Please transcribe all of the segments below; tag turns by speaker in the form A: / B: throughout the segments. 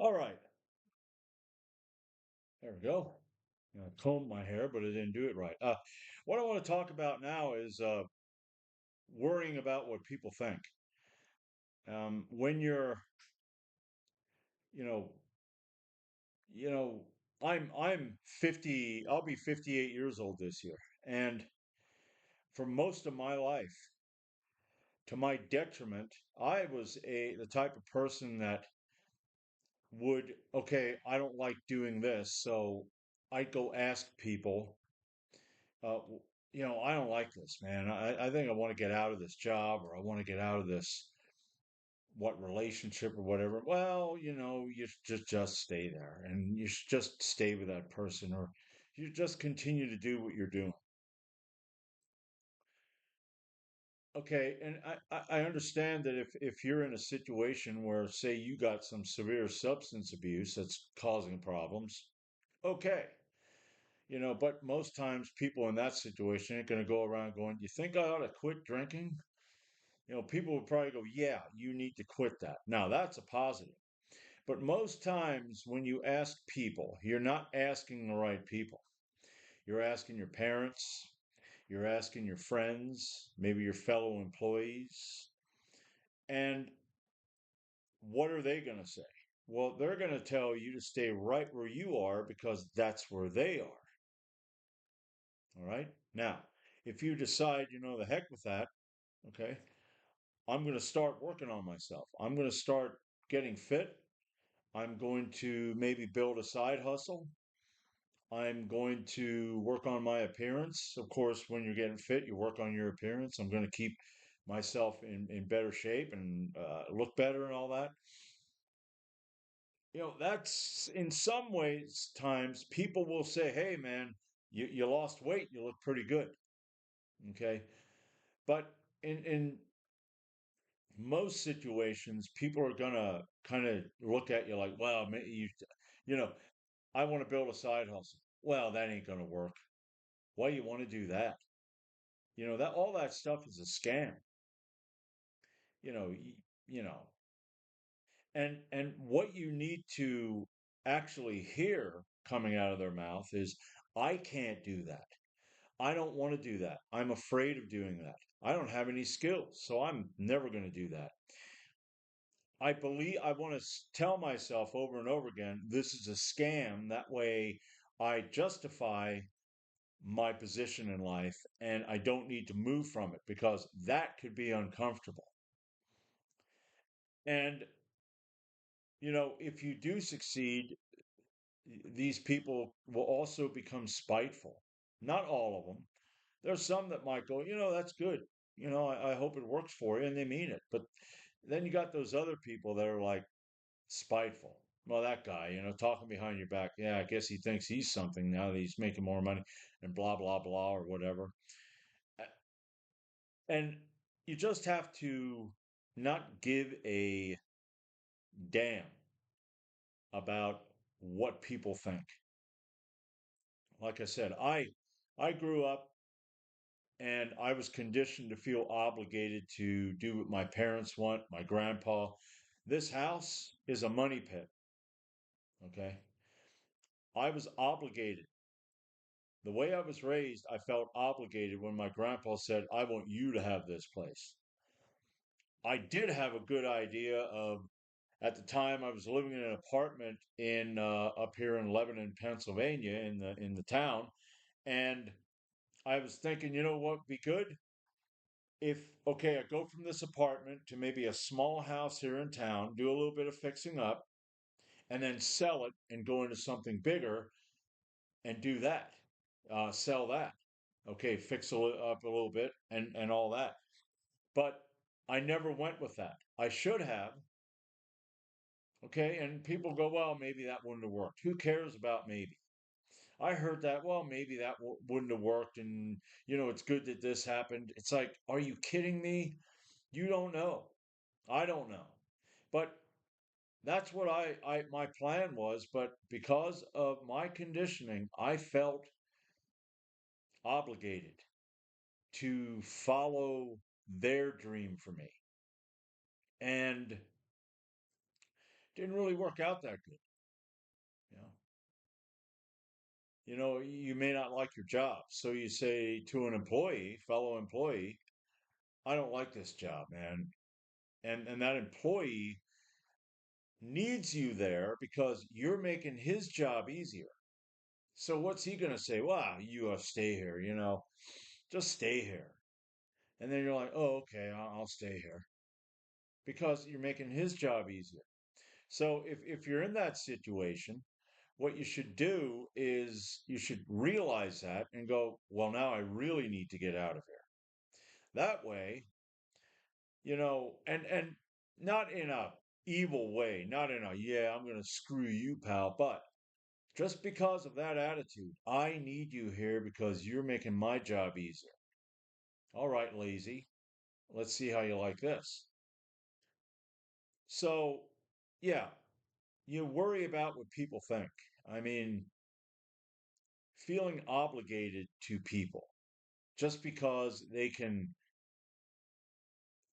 A: All right, there we go. I combed my hair, but I didn't do it right. What I want to talk about now is worrying about what people think. When you're, you know, you know, I'm 50. I'll be 58 years old this year, and for most of my life, to my detriment, I was the type of person that would, okay, I don't like doing this, so I'd go ask people w- I don't like this, man. I think I want to get out of this job or I want to get out of this, what relationship or whatever. Well, you should just stay there and you should just stay with that person or you just continue to do what you're doing. Okay. And I understand that if you're in a situation where, say, you got some severe substance abuse that's causing problems, okay. But most times people in that situation ain't going to go around going, you think I ought to quit drinking? People would probably go, yeah, you need to quit that. Now, that's a positive. But most times when you ask people, you're not asking the right people. You're asking your parents, you're asking your friends, maybe your fellow employees. And what are they going to say? Well, they're going to tell you to stay right where you are because that's where they are. All right. Now, if you decide, the heck with that, okay, I'm going to start working on myself. I'm going to start getting fit. I'm going to maybe build a side hustle. I'm going to work on my appearance. Of course, when you're getting fit, you work on your appearance. I'm going to keep myself in better shape and look better and all that. That's in some ways, times people will say, hey, man, you lost weight. You look pretty good. Okay. But in most situations, people are gonna kind of look at you like, well, you know, I want to build a side hustle. Well, that ain't gonna work. Why you want to do that? That all that stuff is a scam. You know, y- you know, and what you need to actually hear coming out of their mouth is, I can't do that. I don't want to do that. I'm afraid of doing that. I don't have any skills, so I'm never going to do that. I want to tell myself over and over again, this is a scam. That way I justify my position in life and I don't need to move from it because that could be uncomfortable. And, if you do succeed, these people will also become spiteful. Not all of them. There's some that might go, that's good. I hope it works for you and they mean it. But then you got those other people that are like, spiteful. Well, that guy, talking behind your back. Yeah, I guess he thinks he's something now that he's making more money and blah, blah, blah, or whatever. And you just have to not give a damn about what people think. Like I said, I grew up and I was conditioned to feel obligated to do what my parents want, my grandpa. This house is a money pit, okay? I was obligated. The way I was raised, I felt obligated when my grandpa said, I want you to have this place. I did have a good idea of, at the time, I was living in an apartment in up here in Lebanon, Pennsylvania, in the town, and I was thinking, what would be good? If, okay, I go from this apartment to maybe a small house here in town, do a little bit of fixing up, and then sell it and go into something bigger and do that, sell that. Okay, fix it up a little bit and all that. But I never went with that. I should have. Okay, and people go, well, maybe that wouldn't have worked. Who cares about maybe? I heard that, well, maybe that wouldn't have worked, and it's good that this happened. It's like, are you kidding me? You don't know. I don't know. But that's what my plan was. But because of my conditioning, I felt obligated to follow their dream for me. And didn't really work out that good. You know, you may not like your job, so you say to an employee, fellow employee, I don't like this job, man. And that employee needs you there because you're making his job easier. So what's he going to say? Well, you stay here, just stay here. And then you're like, oh, okay, I'll stay here because you're making his job easier. So if you're in that situation, what you should do is you should realize that and go, well, now I really need to get out of here. That way, and not in a evil way, not in a, yeah, I'm going to screw you, pal, but just because of that attitude, I need you here because you're making my job easier. All right, lazy. Let's see how you like this. So, yeah, you worry about what people think. I mean, feeling obligated to people just because they can,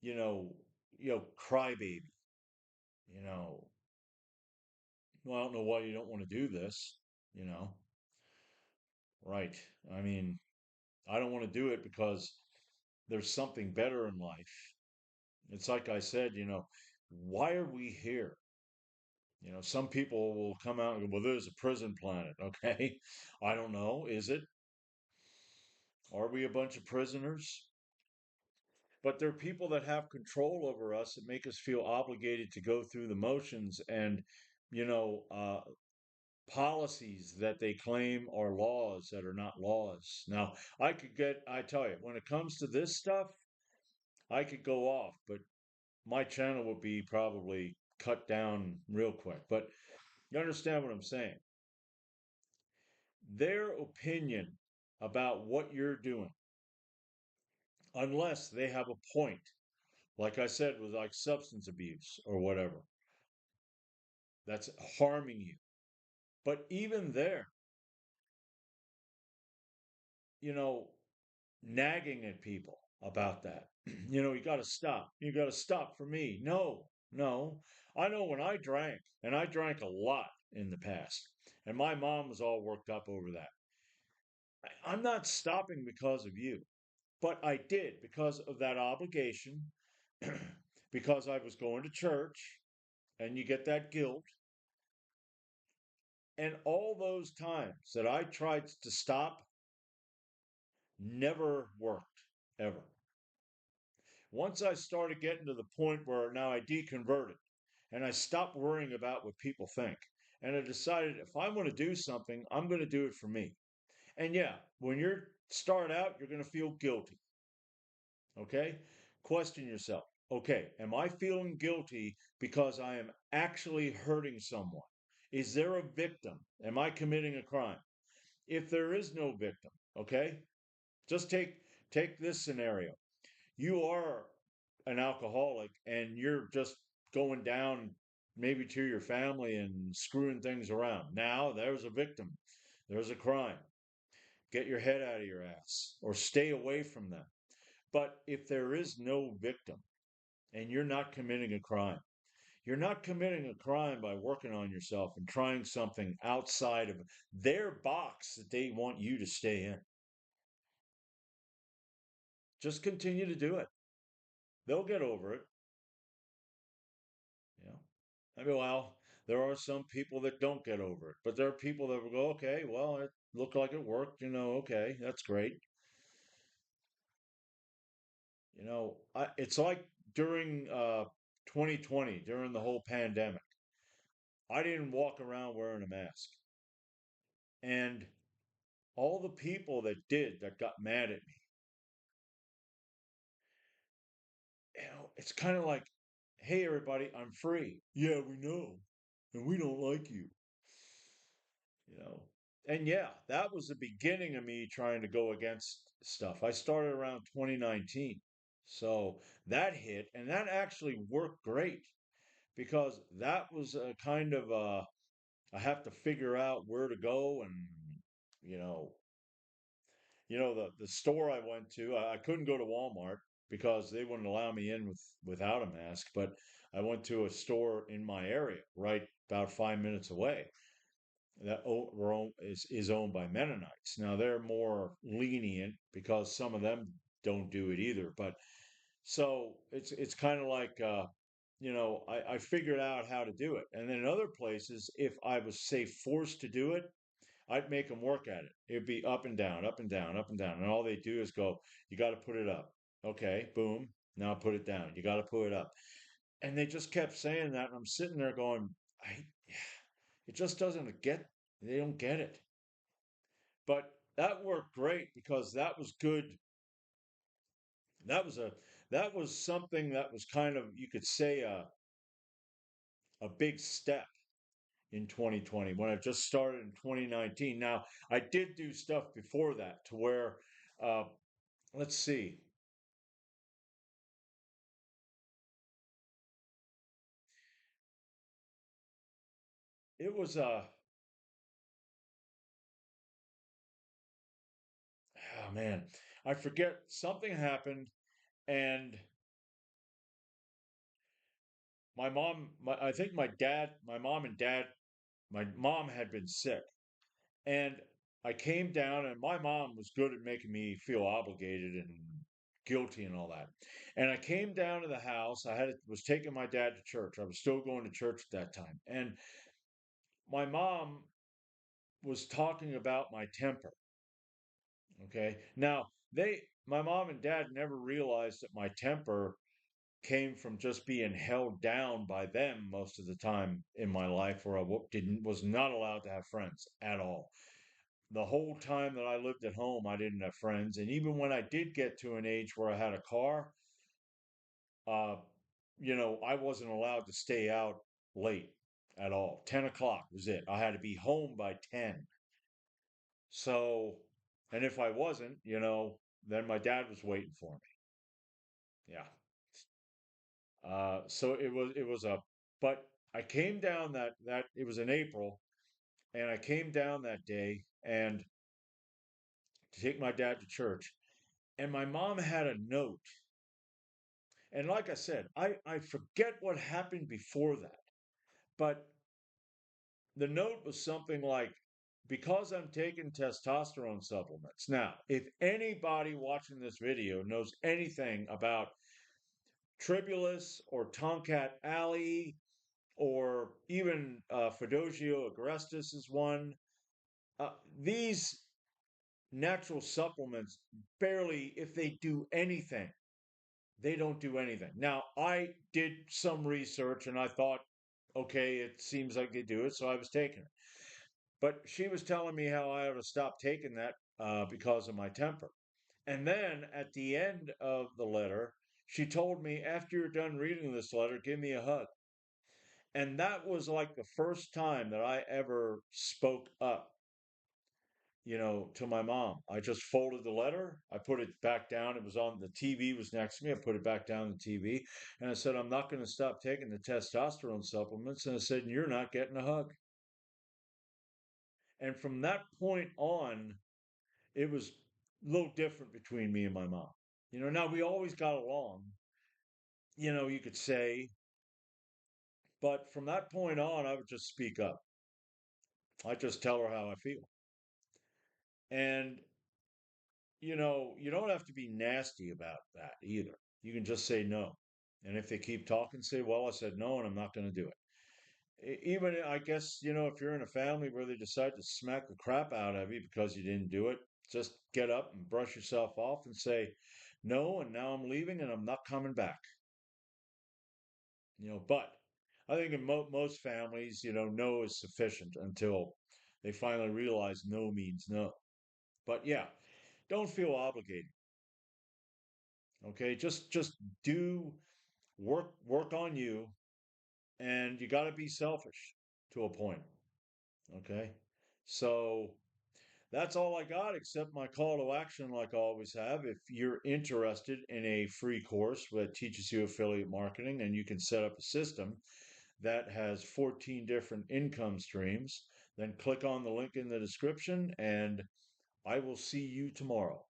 A: you know, crybaby, you know, well, I don't know why you don't want to do this, you know, right. I mean, I don't want to do it because there's something better in life. It's like I said, why are we here? Some people will come out and go, well, there's a prison planet. Okay. I don't know. Is it? Are we a bunch of prisoners? But there are people that have control over us that make us feel obligated to go through the motions and, you know, uh, policies that they claim are laws that are not laws. Now, I tell you, when it comes to this stuff, I could go off, but my channel would be probably cut down real quick. But you understand what I'm saying? Their opinion about what you're doing, unless they have a point, like I said, with like substance abuse or whatever, that's harming you. But even there, you know, nagging at people about that, you got to stop. You got to stop for me. No, no. I know when I drank, and I drank a lot in the past, and my mom was all worked up over that. I'm not stopping because of you. But I did because of that obligation, because I was going to church, and you get that guilt. And all those times that I tried to stop never worked, ever. Once I started getting to the point where now I deconverted and I stopped worrying about what people think. And I decided if I want to do something, I'm going to do it for me. And yeah, when you start out, you're going to feel guilty. Okay? Question yourself. Okay, am I feeling guilty because I am actually hurting someone? Is there a victim? Am I committing a crime? If there is no victim, okay? Just take this scenario. You are an alcoholic and you're just going down maybe to your family and screwing things around. Now there's a victim. There's a crime. Get your head out of your ass or stay away from them. But if there is no victim and you're not committing a crime, you're not committing a crime by working on yourself and trying something outside of their box that they want you to stay in. Just continue to do it. They'll get over it. You know, I mean, well, there are some people that don't get over it, but there are people that will go, okay, well, it looked like it worked. Okay, that's great. It's like during 2020, during the whole pandemic, I didn't walk around wearing a mask. And all the people that did that got mad at me, it's kind of like, hey, everybody, I'm free. Yeah, we know. And we don't like you, you know. And yeah, that was the beginning of me trying to go against stuff. I started around 2019. So that hit, and that actually worked great because that was a kind of I have to figure out where to go and you know the store I went to, I couldn't go to Walmart because they wouldn't allow me in without a mask. But I went to a store in my area, right about 5 minutes away, that is owned by Mennonites. Now they're more lenient because some of them don't do it either. But so it's kind of like I figured out how to do it. And then in other places, if I was say forced to do it, I'd make them work at it. It'd be up and down, up and down, up and down. And all they do is go, you got to put it up. Okay, boom. Now put it down. You got to put it up. And they just kept saying that. And I'm sitting there going, it just doesn't they don't get it. But that worked great because that was good. That was a, that was something that was kind of, you could say, a big step in 2020 when I just started in 2019. Now, I did do stuff before that to where, uh, let's see, it was oh man, I forget something happened, and I think my mom and dad, my mom had been sick, and I came down, and my mom was good at making me feel obligated and guilty and all that. And I came down to the house. Was taking my dad to church. I was still going to church at that time, and my mom was talking about my temper. Okay, now my mom and dad never realized that my temper came from just being held down by them most of the time in my life, where didn't was not allowed to have friends at all. The whole time that I lived at home, I didn't have friends. And even when I did get to an age where I had a car, uh, I wasn't allowed to stay out late at all. 10 o'clock was it. I had to be home by 10. So, and if I wasn't, then my dad was waiting for me. Yeah. So but I came down it was in April, and I came down that day and to take my dad to church. And my mom had a note. And like I said, I forget what happened before that, but the note was something like, because I'm taking testosterone supplements. Now, if anybody watching this video knows anything about Tribulus or Tomcat Alley or even Fidocio agrestis is one, these natural supplements barely, if they do anything, they don't do anything. Now, I did some research and I thought, okay, it seems like they do it, so I was taking it. But she was telling me how I ought to stop taking that because of my temper. And then at the end of the letter, she told me, after you're done reading this letter, give me a hug. And that was like the first time that I ever spoke up, to my mom. I just folded the letter. I put it back down. It was on the TV was next to me. I put it back down the TV and I said, I'm not going to stop taking the testosterone supplements. And I said, you're not getting a hug. And from that point on, it was a little different between me and my mom. Now we always got along, you could say, but from that point on, I would just speak up. I just tell her how I feel. And, you don't have to be nasty about that either. You can just say no. And if they keep talking, say, well, I said no, and I'm not going to do it. Even, I guess, if you're in a family where they decide to smack the crap out of you because you didn't do it, just get up and brush yourself off and say, no, and now I'm leaving and I'm not coming back. But I think in most families, no is sufficient until they finally realize no means no. But yeah, don't feel obligated. Okay, just do work on you, and you got to be selfish to a point. Okay, so that's all I got, except my call to action, like I always have. If you're interested in a free course that teaches you affiliate marketing and you can set up a system that has 14 different income streams, then click on the link in the description and I will see you tomorrow.